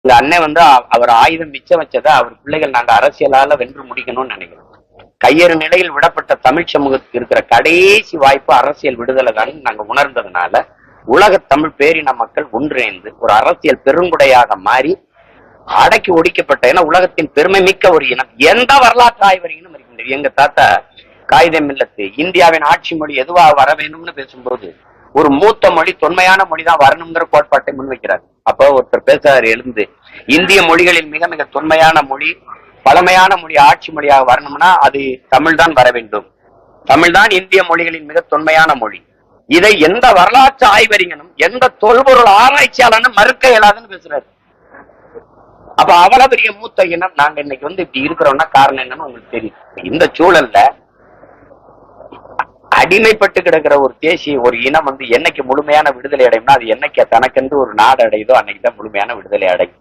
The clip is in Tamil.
எங்க அண்ணன் அவர் ஆயுதம் மிச்சம் வச்சதை அவர் பிள்ளைகள் நாங்க அரசியலால வென்று முடிக்கணும்னு நினைக்கிறோம். கையறு நிலையில் விடப்பட்ட தமிழ் சமூகத்துக்கு இருக்கிற கடைசி வாய்ப்பு அரசியல் விடுதலை தான் நாங்க உணர்ந்ததுனால உலக தமிழ் பேரின மக்கள் ஒன்றிணைந்து ஒரு அரசியல் பெருங்குடையாக மாறி அடக்கி ஒடிக்கப்பட்ட, ஏன்னா உலகத்தின் பெருமை மிக்க ஒரு இனம், எந்த வரலாற்று ஆய்வறிஞனும் இருக்கின்றது. எங்க தாத்தா காகிதம் இல்லத்து இந்தியாவின் ஆட்சி மொழி எதுவா வர வேணும்னு பேசும்போது ஒரு மூத்த மொழி தொன்மையான மொழிதான் வரணுங்கிற கோட்பாட்டை முன்வைக்கிறார். அப்போ ஒருத்தர் பேசுறாரு எழுந்து, இந்திய மொழிகளில் மிக மிக தொன்மையான மொழி பழமையான மொழி ஆட்சி மொழியாக வரணும்னா அது தமிழ் தான் வர வேண்டும். தமிழ் தான் இந்திய மொழிகளின் மிக தொன்மையான மொழி. இதை எந்த வரலாற்று ஆய்வறிஞனும் எந்த தொல்பொருள் ஆராய்ச்சியாளனும் மறுக்க இயலாதுன்னு பேசுறாரு. அப்ப அவ்வளவு பெரிய மூத்த இனம் நாங்க இன்னைக்கு இப்படி இருக்கிறோம்னா காரணம் என்னன்னு உங்களுக்கு தெரியும். இந்த சூழல்ல அடிமைப்பட்டு கிடக்கிற ஒரு தேசிய ஒரு இனம் என்னைக்கு முழுமையான விடுதலை அடையும்னா அது என்னைக்கு தனக்கென்று ஒரு நாடு அடையுதோ அன்னைக்குதான் முழுமையான விடுதலை அடையும்.